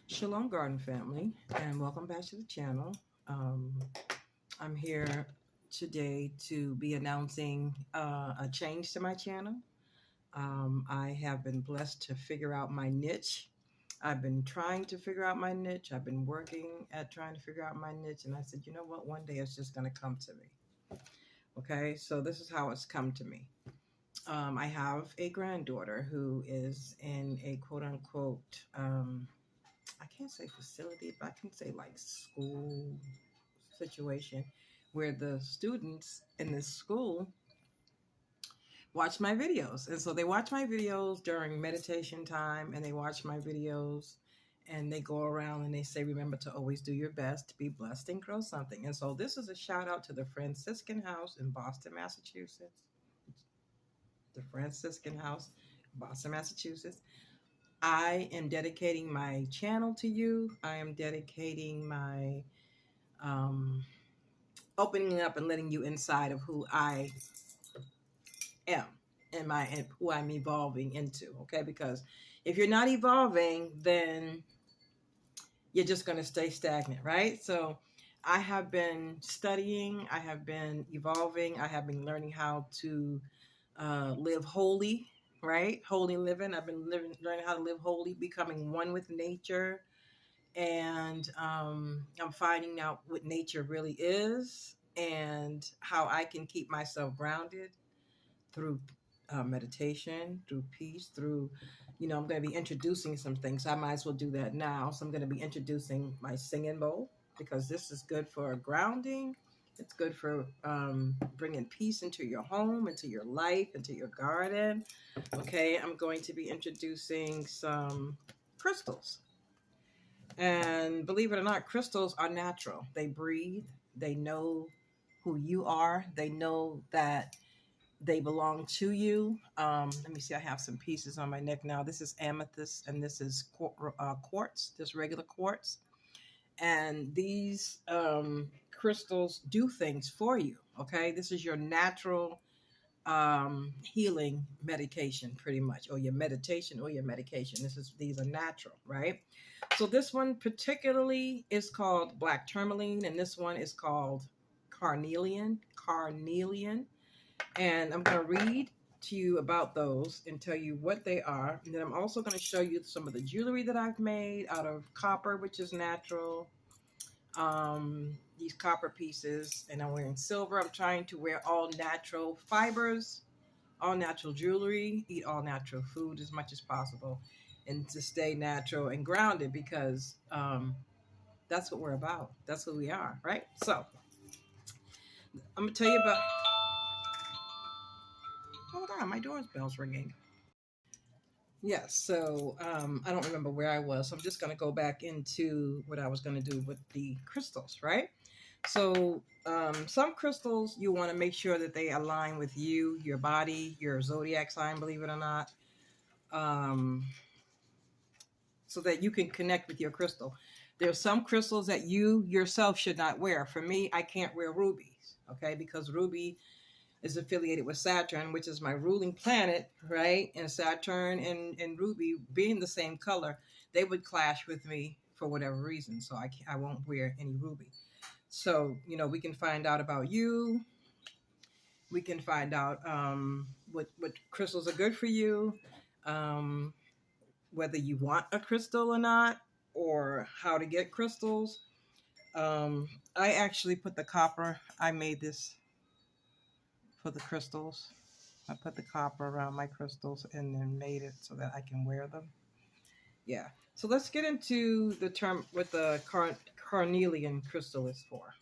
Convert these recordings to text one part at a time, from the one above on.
Shalom Garden family, and welcome back to the channel. Um, I'm here today to be announcing a change to my channel. I have been blessed to figure out my niche. I've been trying to figure out my niche. I've been working at trying to figure out my niche, and I said, you know what? One day it's just going to come to me. Okay, so this is how it's come to me. I have a granddaughter who is in a quote unquote I can't say facility, but I can say like school situation where the students in this school watch my videos. And so they watch my videos during meditation time, and they watch my videos and they go around and they say, remember to always do your best, to be blessed and grow something. And so this is a shout out to the Franciscan House in Boston, Massachusetts. The Franciscan House, Boston, Massachusetts. I am dedicating my channel to you. I am dedicating my opening up and letting you inside of who I am and who I'm evolving into. Okay, because if you're not evolving, then you're just going to stay stagnant, right? So I have been studying, I have been evolving, I have been learning how to live holy, right? Holy living. I've been learning how to live holy, becoming one with nature. And I'm finding out what nature really is and how I can keep myself grounded through meditation, through peace, through, I'm going to be introducing some things. I might as well do that now. So I'm going to be introducing my singing bowl because this is good for grounding. It's good for bringing peace into your home, into your life, into your garden. Okay, I'm going to be introducing some crystals. And believe it or not, crystals are natural. They breathe. They know who you are. They know that they belong to you. Let me see. I have some pieces on my neck now. This is amethyst, and this is quartz, just regular quartz. And these crystals do things for you. Okay, this is your natural healing medication, pretty much, or your meditation or your medication. These are natural, right? So this one particularly is called black tourmaline, and this one is called carnelian. And I'm going to read to you about those and tell you what they are. And then I'm also going to show you some of the jewelry that I've made out of copper, which is natural. These copper pieces, and I'm wearing silver. I'm trying to wear all natural fibers, all natural jewelry, eat all natural food as much as possible, and to stay natural and grounded because that's what we're about. That's who we are, right? So I'm going to tell you about... Hold on, my doorbell's ringing. Yes, so I don't remember where I was. So I'm just going to go back into what I was going to do with the crystals, right? So some crystals, you want to make sure that they align with you, your body, your zodiac sign, believe it or not, so that you can connect with your crystal. There's some crystals that you yourself should not wear. For me, I can't wear rubies, okay, because ruby is affiliated with Saturn, which is my ruling planet, right? And Saturn and Ruby being the same color, they would clash with me for whatever reason. So I won't wear any ruby. So, we can find out about you. We can find out what crystals are good for you, whether you want a crystal or not, or how to get crystals. I actually put the copper. I made this for the crystals. I put the copper around my crystals and then made it so that I can wear them. Yeah. So let's get into the term what the carnelian crystal is for.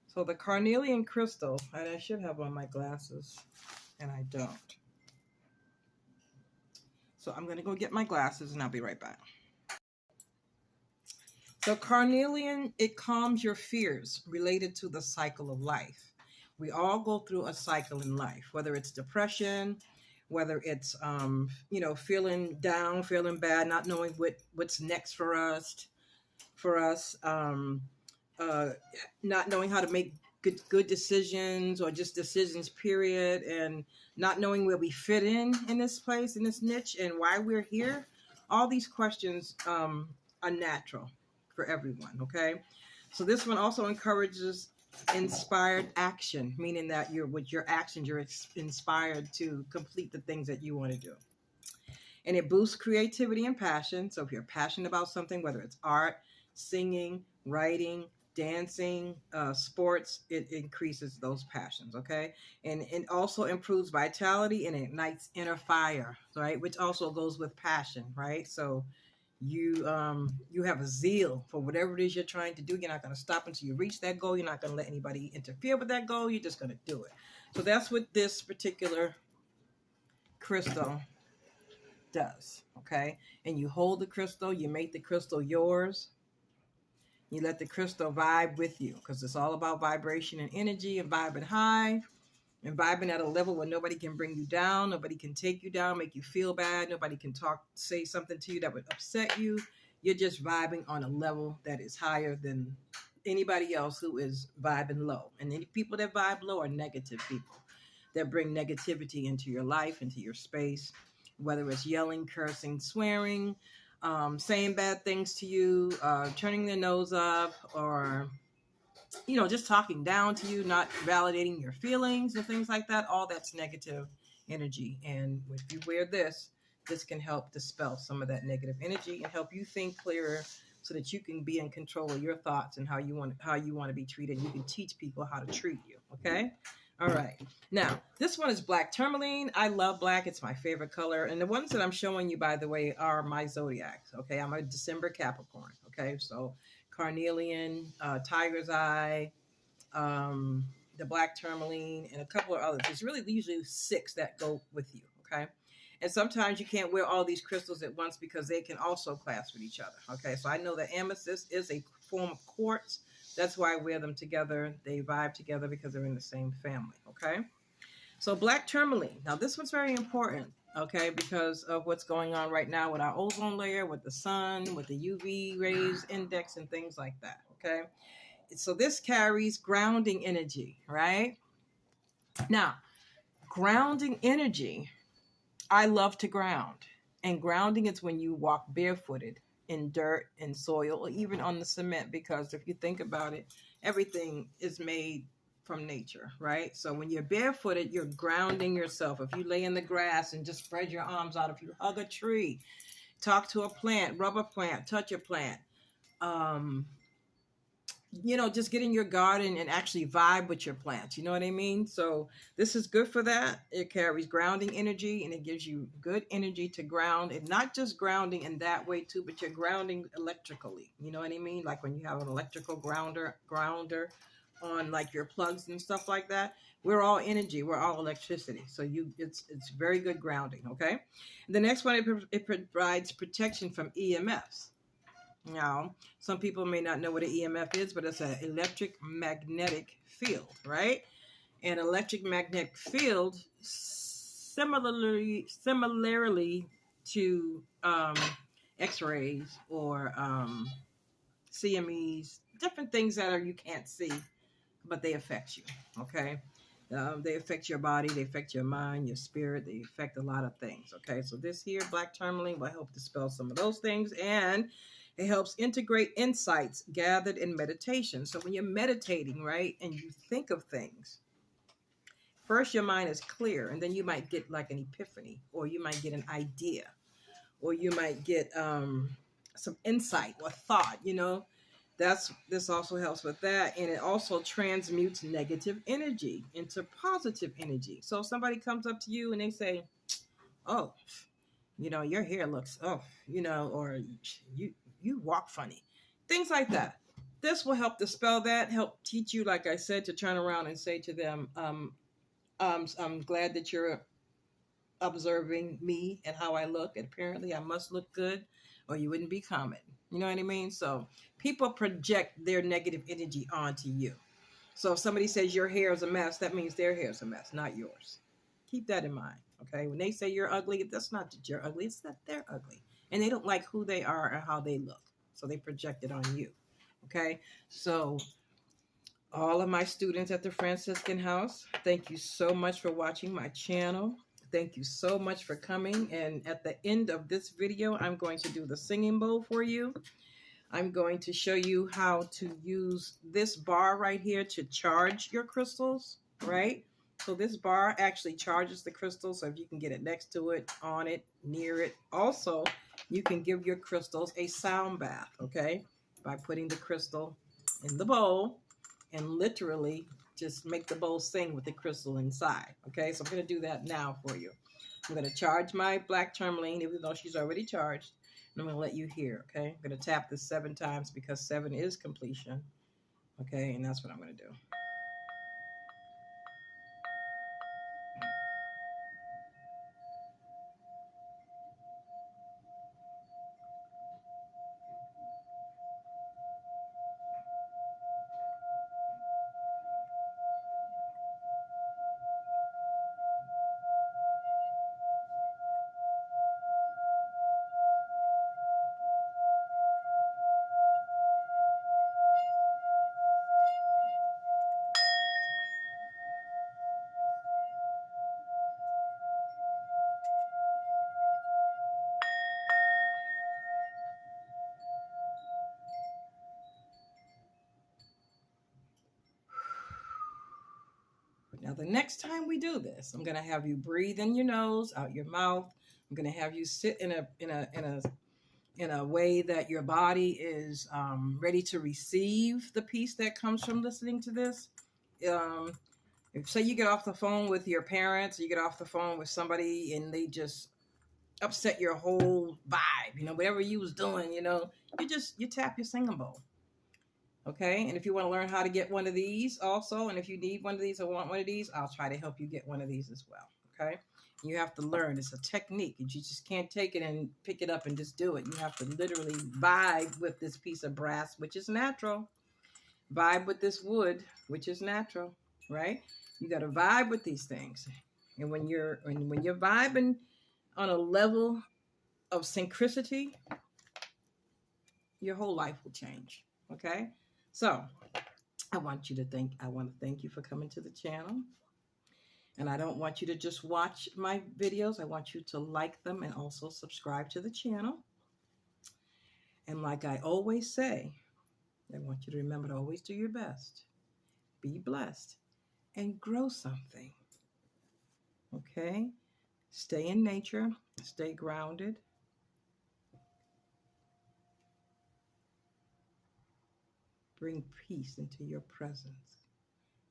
So the carnelian crystal, and I should have on my glasses, and I don't. So I'm going to go get my glasses and I'll be right back. So carnelian, it calms your fears related to the cycle of life. We all go through a cycle in life, whether it's depression, whether it's, feeling down, feeling bad, not knowing what's next for us, not knowing how to make good decisions or just decisions, period, and not knowing where we fit in this place, in this niche, and why we're here. All these questions a natural for everyone, okay? So this one also encourages inspired action, meaning that with your actions, you're inspired to complete the things that you want to do. And it boosts creativity and passion. So if you're passionate about something, whether it's art, singing, writing, dancing, sports, it increases those passions, okay? And it also improves vitality and ignites inner fire, right? Which also goes with passion, right? So you have a zeal for whatever it is you're trying to do. You're not going to stop until you reach that goal. You're not going to let anybody interfere with that goal. You're just going to do it. So that's what this particular crystal does, okay? And you hold the crystal, you make the crystal yours. You let the crystal vibe with you, because it's all about vibration and energy, and vibing high and vibing at a level where nobody can bring you down, nobody can take you down, make you feel bad, nobody can say something to you that would upset you. You're just vibing on a level that is higher than anybody else who is vibing low. And any people that vibe low are negative people that bring negativity into your life, into your space, whether it's yelling, cursing, swearing, saying bad things to you, turning their nose up, or just talking down to you, not validating your feelings and things like that. All that's negative energy. And if you wear this can help dispel some of that negative energy and help you think clearer, so that you can be in control of your thoughts and how you want to be treated. You can teach people how to treat you. Okay. All right. Now, this one is black tourmaline. I love black. It's my favorite color. And the ones that I'm showing you, by the way, are my zodiacs. Okay. I'm a December Capricorn. Okay. So carnelian, tiger's eye, the black tourmaline, and a couple of others. There's really usually 6 that go with you. Okay. And sometimes you can't wear all these crystals at once because they can also clash with each other. Okay. So I know that amethyst is a form of quartz. That's why I wear them together. They vibe together because they're in the same family. Okay. So black tourmaline. Now this one's very important. Okay. Because of what's going on right now with our ozone layer, with the sun, with the UV rays index and things like that. Okay. So this carries grounding energy, right? Now, grounding energy, I love to ground. And grounding is when you walk barefooted in dirt and soil, or even on the cement, because if you think about it, everything is made from nature, right? So when you're barefooted, you're grounding yourself. If you lay in the grass and just spread your arms out, if you hug a tree, talk to a plant, rub a plant, touch a plant, just get in your garden and actually vibe with your plants. You know what I mean? So this is good for that. It carries grounding energy, and it gives you good energy to ground, and not just grounding in that way too, but you're grounding electrically. You know what I mean? Like when you have an electrical grounder on like your plugs and stuff like that. We're all energy. We're all electricity. So it's very good grounding. Okay. The next one, it provides protection from EMFs. Now, some people may not know what an EMF is, but it's an electric magnetic field, right? An electric magnetic field, similarly to X-rays or CMEs, different things that you can't see, but they affect you, okay? They affect your body, they affect your mind, your spirit, they affect a lot of things, okay? So this here, black tourmaline, will help dispel some of those things, and it helps integrate insights gathered in meditation. So when you're meditating, right, and you think of things, first your mind is clear, and then you might get like an epiphany, or you might get an idea, or you might get some insight or thought, This also helps with that. And it also transmutes negative energy into positive energy. So if somebody comes up to you and they say, oh, your hair looks, or you walk funny, things like that. This will help dispel that, help teach you, like I said, to turn around and say to them, I'm glad that you're observing me and how I look. And apparently I must look good, or you wouldn't be commenting. You know what I mean? So people project their negative energy onto you. So if somebody says your hair is a mess, that means their hair is a mess, not yours. Keep that in mind. Okay. When they say you're ugly, that's not that you're ugly. It's that they're ugly. And they don't like who they are or how they look. So they project it on you. Okay. So all of my students at the Franciscan House, thank you so much for watching my channel. Thank you so much for coming. And at the end of this video, I'm going to do the singing bowl for you. I'm going to show you how to use this bar right here to charge your crystals, right? So this bar actually charges the crystals, so if you can get it next to it, on it, near it. Also, you can give your crystals a sound bath, okay? By putting the crystal in the bowl and literally just make the bowl sing with the crystal inside, okay? So I'm going to do that now for you. I'm going to charge my black tourmaline, even though she's already charged. And I'm going to let you hear, okay? I'm going to tap this 7 times because 7 is completion, okay? And that's what I'm going to do. Now, the next time we do this, I'm going to have you breathe in your nose, out your mouth. I'm going to have you sit in a way that your body is ready to receive the peace that comes from listening to this. If, say, you get off the phone with your parents, you get off the phone with somebody, and they just upset your whole vibe, whatever you was doing, you tap your singing bowl. Okay, and if you want to learn how to get one of these also, and if you need one of these or want one of these, I'll try to help you get one of these as well. Okay, you have to learn. It's a technique. You just can't take it and pick it up and just do it. You have to literally vibe with this piece of brass, which is natural. Vibe with this wood, which is natural, right? You got to vibe with these things. And when you're vibing on a level of synchronicity, your whole life will change. Okay? So, I want to thank you for coming to the channel. And I don't want you to just watch my videos. I want you to like them and also subscribe to the channel. And like I always say, I want you to remember to always do your best. Be blessed and grow something. Okay? Stay in nature. Stay grounded. Bring peace into your presence.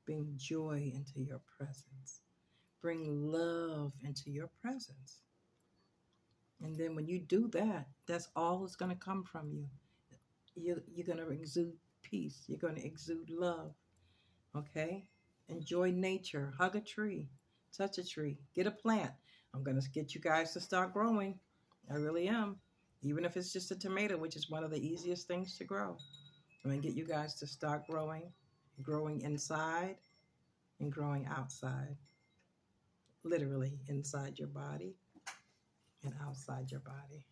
Bring joy into your presence. Bring love into your presence. And then when you do that, that's all that's going to come from you. You're going to exude peace. You're going to exude love. Okay? Enjoy nature. Hug a tree. Touch a tree. Get a plant. I'm going to get you guys to start growing. I really am. Even if it's just a tomato, which is one of the easiest things to grow. I'm going to get you guys to start growing inside and growing outside. Literally inside your body and outside your body.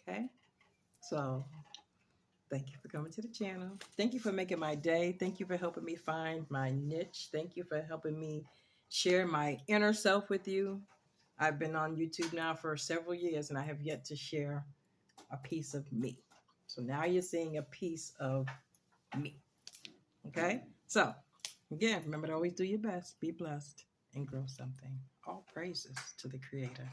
Okay? So, thank you for coming to the channel. Thank you for making my day. Thank you for helping me find my niche. Thank you for helping me share my inner self with you. I've been on YouTube now for several years, and I have yet to share a piece of me. So now you're seeing a piece of me. Okay? So, again, remember to always do your best, be blessed, and grow something. All praises to the Creator.